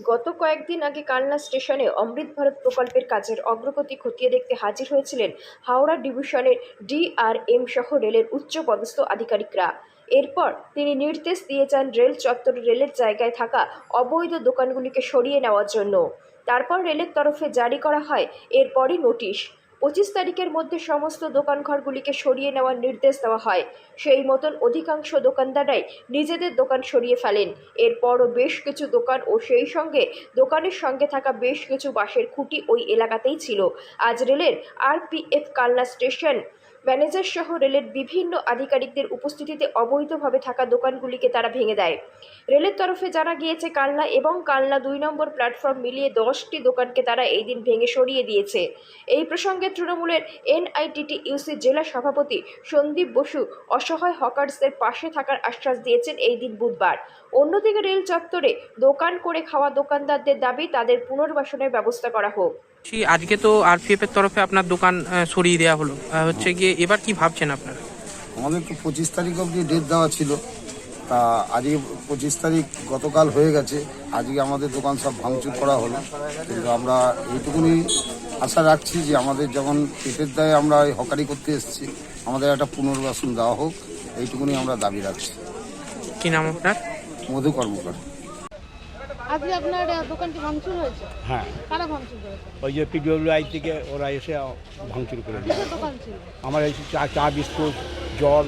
গত কয়েকদিন আগে কালনা স্টেশনে অমৃত ভারত প্রকল্পের কাজের অগ্রগতি খতিয়ে দেখতে হাজির হয়েছিলেন হাওড়া ডিভিশনের ডিআরএম সহ রেলের উচ্চপদস্থ আধিকারিকরা। এরপর তিনি নির্দেশ দিয়ে যান রেল চত্বরে রেলের জায়গায় থাকা অবৈধ দোকানগুলিকে সরিয়ে নেওয়ার জন্য। তারপর রেলের তরফে জারি করা হয় এরপরই নোটিশ। 25 তারিখের মধ্যে সমস্ত দোকানঘরগুলিকে সরিয়ে নেওয়ার নির্দেশ দেওয়া হয়। সেই মতন অধিকাংশ দোকানদাররাই নিজেদের দোকান সরিয়ে ফেলেন। এরপরও বেশ কিছু দোকান ও সেই সঙ্গে দোকানের সঙ্গে থাকা বেশ কিছু বাঁশের খুঁটি ওই এলাকাতেই ছিল। আজ রেলের আরপিএফ কালনা স্টেশন ম্যানেজার সহ রেলের বিভিন্ন আধিকারিকদের উপস্থিতিতে অবৈধভাবে থাকা দোকানগুলিকে তারা ভেঙে দেয়। রেলের তরফে জানা গিয়েছে কালনা এবং কালনা 2 নম্বর প্ল্যাটফর্ম মিলিয়ে 10টি দোকানকে তারা এই দিন ভেঙে সরিয়ে দিয়েছে। এই প্রসঙ্গে তৃণমূলের NITTUC জেলা সভাপতি সন্দীপ বসু অসহায় হকার্সদের পাশে থাকার আশ্বাস দিয়েছেন এই দিন বুধবার। অন্যদিকে রেল চত্বরে দোকান করে খাওয়া দোকানদারদের দাবি তাদের পুনর্বাসনের ব্যবস্থা করা হোক। আজকে তো আরপিএফ এর তরফে আপনার দোকান সরিয়ে দেওয়া হলো, হচ্ছে গিয়ে এবার কি ভাবছেন আপনারা? আমাদের তো 25 তারিখ অবধি ডেট দেওয়া ছিল, তা আজকে 25 তারিখ গতকাল হয়ে গেছে। আজকে আমাদের দোকান সব ভাঙচুর করা হলো, কিন্তু আমরা এইটুকুনি আশা রাখছি যে আমাদের যখন পেটের দায়ে আমরা এই হকারি করতে এসেছি, আমাদের একটা পুনর্বাসন দেওয়া হোক, এইটুকুনি আমরা দাবি রাখছি। কি নাম আপনার? মধু কর্মকার। আজকে আপনার দোকানটি ভাঙচুর হয়েছে? হ্যাঁ, কারা ভাঙচুর করেছে? ওই যে PWI থেকে ওরা এসে ভাঙচুর করে দিয়েছে। কিসের দোকান ছিল? আমার এই চা বিস্কুট, জল,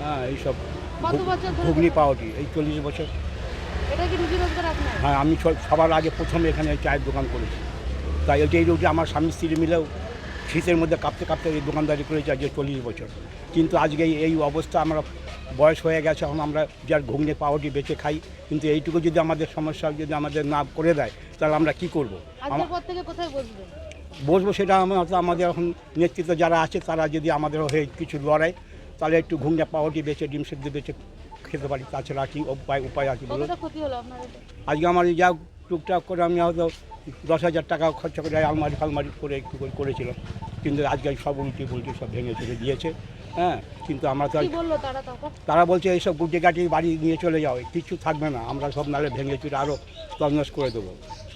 হ্যাঁ এইসব, কত বছর ধরে? ঘুগনি পাউটি, এই 40 বছর। এটা কি রুজি রোজগার আপনার? হ্যাঁ, আমি সবার আগে প্রথমে এখানে চায়ের দোকান করেছি, তাই এই রুটি আমার স্বামী স্ত্রী মিলেও শীতের মধ্যে কাঁপতে কাঁপতে এই দোকানদারি করেছি আজকে 40 বছর। কিন্তু আজকে এই অবস্থা, আমরা বয়স হয়ে গেছে, এখন আমরা যার ঘুগনি পাউটি বেঁচে খাই, কিন্তু এইটুকু যদি আমাদের সমস্যা যদি আমাদের না করে দেয়, তাহলে আমরা কি করব? আজকের পর থেকে কোথায় বসবেন? বসবো সেটা আমাদের এখন নেতৃত্ব যারা আছে তারা যদি আমাদের হয়ে কিছু লড়াই, তাহলে একটু ঘুগনি পাউটি বেচে ডিম সেদ্ধ বেচে খেতে পারি, তাছাড়া কি উপায় আছে বলুন? কতটা ক্ষতি হলো আপনার? আজকে আমার যা টুকটাক করে আমি হয়তো 10,000 টাকা খরচা করে আলমারি ফালমারি করে একটু করেছিলাম, কিন্তু আজকে সব উল্টি সব ভেঙে চলে দিয়েছে। হ্যাঁ, কিন্তু আমরা তো বললো তারা তখন? তারা বলছে এইসব গুটি গাটি বাড়ি নিয়ে চলে যাও, কিছু থাকবে না, আমরা সব নালে ভেঙে চুরে আরও তছনছ করে দেবো।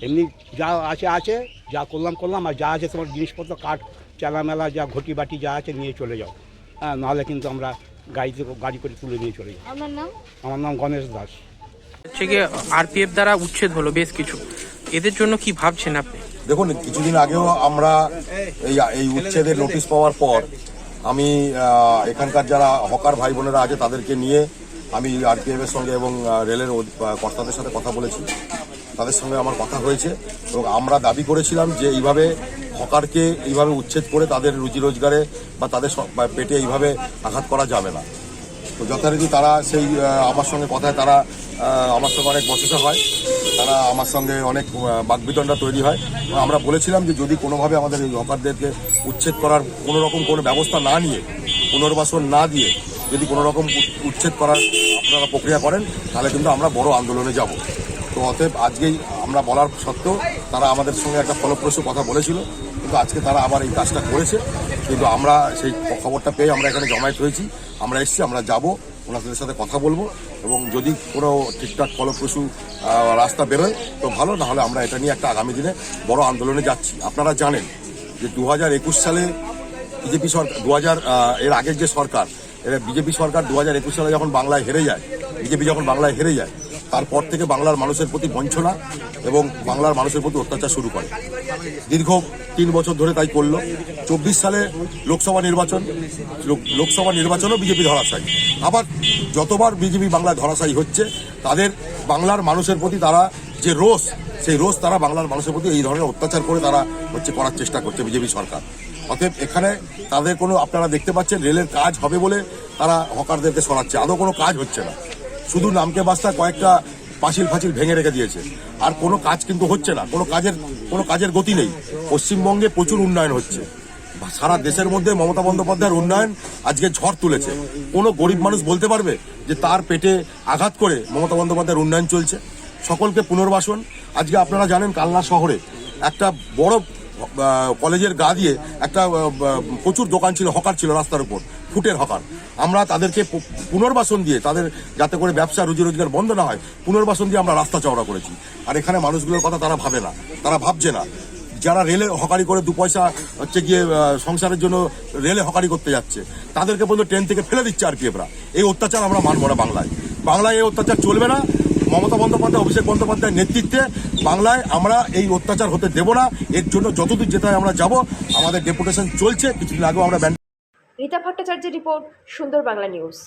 এমনি যা আছে, যা করলাম, আর যা আছে তোমার জিনিসপত্র কাঠ চালামেলা যা ঘটি বাটি যা আছে নিয়ে চলে যাও। হ্যাঁ, নাহলে কিন্তু আমরা গাড়ি করে তুলে নিয়ে চলে যাই। আপনার নাম? আমার নাম গণেশ দাস। হচ্ছে গিয়ে আরপিএফ দ্বারা উচ্ছেদ হলো বেশ কিছু, এদের জন্য কি ভাবছেন আপনি? দেখুন, কিছুদিন আগেও আমরা এই উচ্ছেদের নোটিশ পাওয়ার পর আমি এখানকার যারা হকার ভাই বোনেরা আছে তাদেরকে নিয়ে আমি আরপিএফ এর সঙ্গে এবং রেলের কর্তাদের সাথে কথা বলেছি, তাদের সঙ্গে আমার কথা হয়েছে এবং আমরা দাবি করেছিলাম যে এইভাবে হকারকে এইভাবে উচ্ছেদ করে তাদের রুজি রোজগারে বা তাদের পেটে এইভাবে আঘাত করা যাবে না। তো যথারীতি তারা সেই আমার সঙ্গে কথায় তারা আমার সঙ্গে অনেক বচসা হয়, তারা আমার সঙ্গে অনেক বাকবিতণ্ডা তৈরি হয়। আমরা বলেছিলাম যে যদি কোনোভাবে আমাদের এই হকারদেরকে উচ্ছেদ করার কোনো ব্যবস্থা না নিয়ে, পুনর্বাসন না দিয়ে যদি কোনো রকম উচ্ছেদ করার আপনারা প্রক্রিয়া করেন, তাহলে কিন্তু আমরা বড় আন্দোলনে যাব। তো অতএব আজকেই আমরা বলার সত্ত্বেও তারা আমাদের সঙ্গে একটা ফলপ্রসূ কথা বলেছিল, কিন্তু আজকে তারা আবার এই কাজটা করেছে। কিন্তু আমরা সেই খবরটা পেয়ে আমরা এখানে জমায়েত হয়েছি, আমরা এসেছি, আমরা যাব, ওনাদের সাথে কথা বলবো এবং যদি কোনো ঠিকঠাক ফলপ্রসূ রাস্তা বেরোয় তো ভালো, না হলে আমরা এটা নিয়ে একটা আগামী দিনে বড় আন্দোলনে যাচ্ছি। আপনারা জানেন যে 2021 সালে বিজেপি সরকার, এর আগের যে সরকার, বিজেপি সরকার 2021 সালে যখন বাংলায় হেরে যায়, বিজেপি যখন বাংলায় হেরে যায়, তারপর থেকে বাংলার মানুষের প্রতি বঞ্চনা এবং বাংলার মানুষের প্রতি অত্যাচার শুরু করে। দীর্ঘ 3 বছর ধরে তাই করলো। 24 সালে লোকসভা নির্বাচনও বিজেপি ধরাশায়ী। আবার যতবার বিজেপি বাংলায় ধরাশায়ী হচ্ছে, তাদের বাংলার মানুষের প্রতি তারা যে রোষ, সেই রোষ তারা বাংলার মানুষের প্রতি এই ধরনের অত্যাচার করে তারা করার চেষ্টা করছে বিজেপি সরকার। অতএব এখানে তাদের কোনো, আপনারা দেখতে পাচ্ছেন রেলের কাজ হবে বলে তারা হকারদেরকে সরাচ্ছে, আদৌ কোনো কাজ হচ্ছে না, শুধু নামকে বাস্তা কয়েকটা পাঁচিল ভেঙে রেখে দিয়েছে, আর কোনো কাজ কিন্তু হচ্ছে না, কোনো কাজের গতি নেই। পশ্চিমবঙ্গে প্রচুর উন্নয়ন হচ্ছে, সারা দেশের মধ্যে মমতা বন্দ্যোপাধ্যায়ের উন্নয়ন আজকে ঝড় তুলেছে। কোনো গরিব মানুষ বলতে পারবে যে তার পেটে আঘাত করে মমতা বন্দ্যোপাধ্যায়ের উন্নয়ন চলছে? সকলকে পুনর্বাসন। আজকে আপনারা জানেন কালনা শহরে একটা বড় কলেজের গা দিয়ে একটা একটা প্রচুর দোকান ছিল, হকার ছিল রাস্তার উপর, ফুটের হকার। আমরা তাদেরকে পুনর্বাসন দিয়ে, তাদের যাতে করে ব্যবসা রুজি রোজগার বন্ধ না হয়, পুনর্বাসন দিয়ে আমরা রাস্তা চওড়া করেছি। আর এখানে মানুষগুলোর কথা তারা ভাবে না, তারা ভাবছে না। যারা রেলে হকারি করে 2 পয়সা হচ্ছে গিয়ে সংসারের জন্য রেলে হকারি করতে যাচ্ছে, তাদেরকে পর্যন্ত ট্রেন থেকে ফেলে দিচ্ছে আরপিএফরা। এই অত্যাচার আমরা মানব না বাংলায়। বাংলায় এই অত্যাচার চলবে না। মমতা বন্দ্যোপাধ্যায়, অভিষেক বন্দ্যোপাধ্যায়ের নেতৃত্বে বাংলায় আমরা এই অত্যাচার হতে দেব না। এর জন্য যতদূর যেতে হয় আমরা যাব। আমাদের ডেপুটেশন চলছে, কিছুদিন আগেও আমরা রীতা ভট্টাচার্যের রিপোর্ট, সুন্দর বাংলা নিউজ।